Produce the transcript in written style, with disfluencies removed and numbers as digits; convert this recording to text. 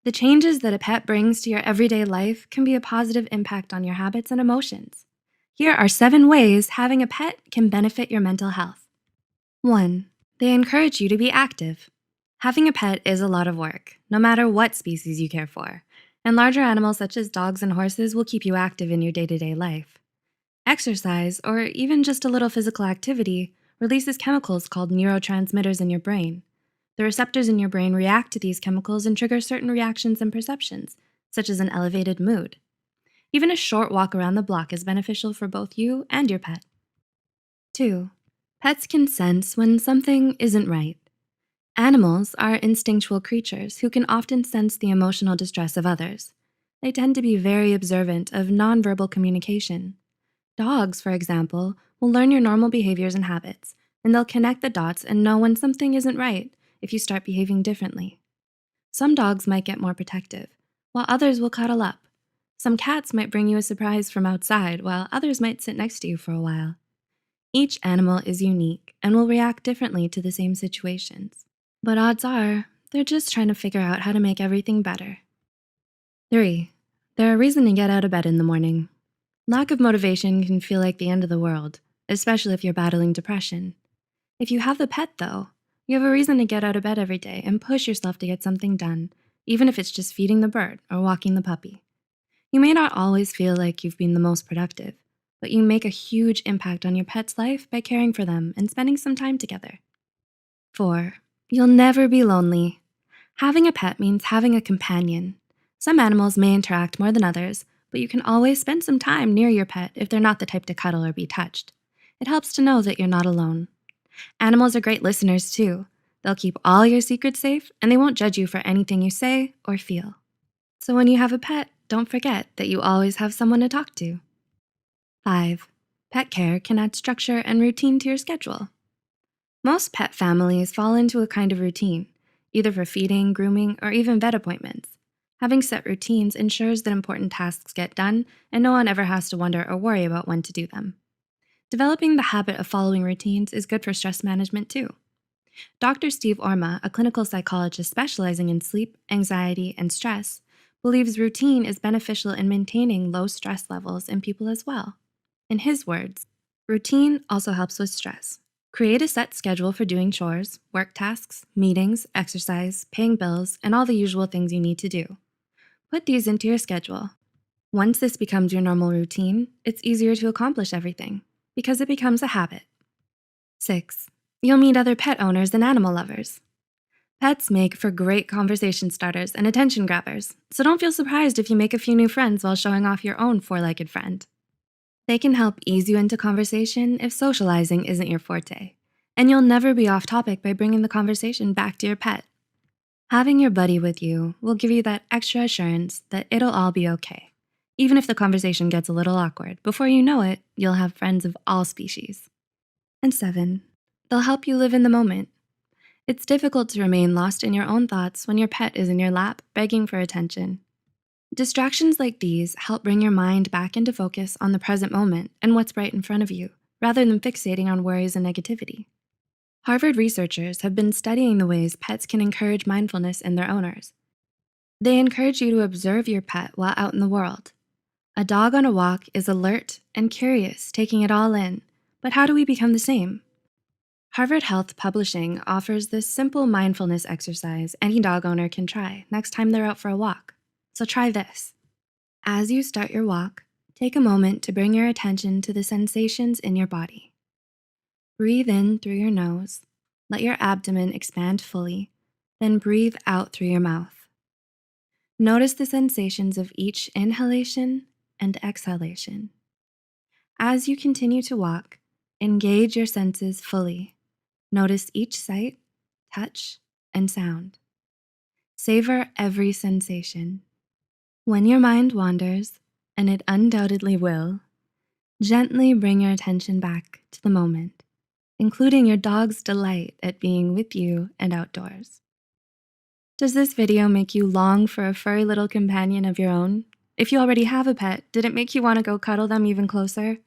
The changes that a pet brings to your everyday life can be a positive impact on your habits and emotions. Here are 7 ways having a pet can benefit your mental health. 1. They encourage you to be active. Having a pet is a lot of work, no matter what species you care for, and larger animals such as dogs and horses will keep you active in your day-to-day life. Exercise, or even just a little physical activity, releases chemicals called neurotransmitters in your brain. The receptors in your brain react to these chemicals and trigger certain reactions and perceptions, such as an elevated mood. Even a short walk around the block is beneficial for both you and your pet. 2. Pets can sense when something isn't right. Animals are instinctual creatures who can often sense the emotional distress of others. They tend to be very observant of nonverbal communication. Dogs, for example, will learn your normal behaviors and habits, and they'll connect the dots and know when something isn't right if you start behaving differently. Some dogs might get more protective, while others will cuddle up. Some cats might bring you a surprise from outside, while others might sit next to you for a while. Each animal is unique and will react differently to the same situations. But odds are, they're just trying to figure out how to make everything better. 3. They're a reason to get out of bed in the morning. Lack of motivation can feel like the end of the world, especially if you're battling depression. If you have the pet, though, you have a reason to get out of bed every day and push yourself to get something done, even if it's just feeding the bird or walking the puppy. You may not always feel like you've been the most productive, but you make a huge impact on your pet's life by caring for them and spending some time together. 4. You'll never be lonely. Having a pet means having a companion. Some animals may interact more than others, but you can always spend some time near your pet if they're not the type to cuddle or be touched. It helps to know that you're not alone. Animals are great listeners too. They'll keep all your secrets safe and they won't judge you for anything you say or feel. So when you have a pet, don't forget that you always have someone to talk to. 5. Pet care can add structure and routine to your schedule. Most pet families fall into a kind of routine, either for feeding, grooming, or even vet appointments. Having set routines ensures that important tasks get done and no one ever has to wonder or worry about when to do them. Developing the habit of following routines is good for stress management too. Dr. Steve Orma, a clinical psychologist specializing in sleep, anxiety, and stress, believes routine is beneficial in maintaining low stress levels in people as well. In his words, routine also helps with stress. Create a set schedule for doing chores, work tasks, meetings, exercise, paying bills, and all the usual things you need to do. Put these into your schedule. Once this becomes your normal routine, it's easier to accomplish everything because it becomes a habit. 6. You'll meet other pet owners and animal lovers. Pets make for great conversation starters and attention grabbers, so don't feel surprised if you make a few new friends while showing off your own four-legged friend. They can help ease you into conversation if socializing isn't your forte, and you'll never be off topic by bringing the conversation back to your pet. Having your buddy with you will give you that extra assurance that it'll all be okay. Even if the conversation gets a little awkward, before you know it, you'll have friends of all species. And 7, they'll help you live in the moment. It's difficult to remain lost in your own thoughts when your pet is in your lap begging for attention. Distractions like these help bring your mind back into focus on the present moment and what's right in front of you, rather than fixating on worries and negativity. Harvard researchers have been studying the ways pets can encourage mindfulness in their owners. They encourage you to observe your pet while out in the world. A dog on a walk is alert and curious, taking it all in. But how do we become the same? Harvard Health Publishing offers this simple mindfulness exercise any dog owner can try next time they're out for a walk. So try this. As you start your walk, take a moment to bring your attention to the sensations in your body. Breathe in through your nose, let your abdomen expand fully, then breathe out through your mouth. Notice the sensations of each inhalation and exhalation. As you continue to walk, engage your senses fully. Notice each sight, touch, and sound. Savor every sensation. When your mind wanders, and it undoubtedly will, gently bring your attention back to the moment, including your dog's delight at being with you and outdoors. Does this video make you long for a furry little companion of your own? If you already have a pet, did it make you want to go cuddle them even closer?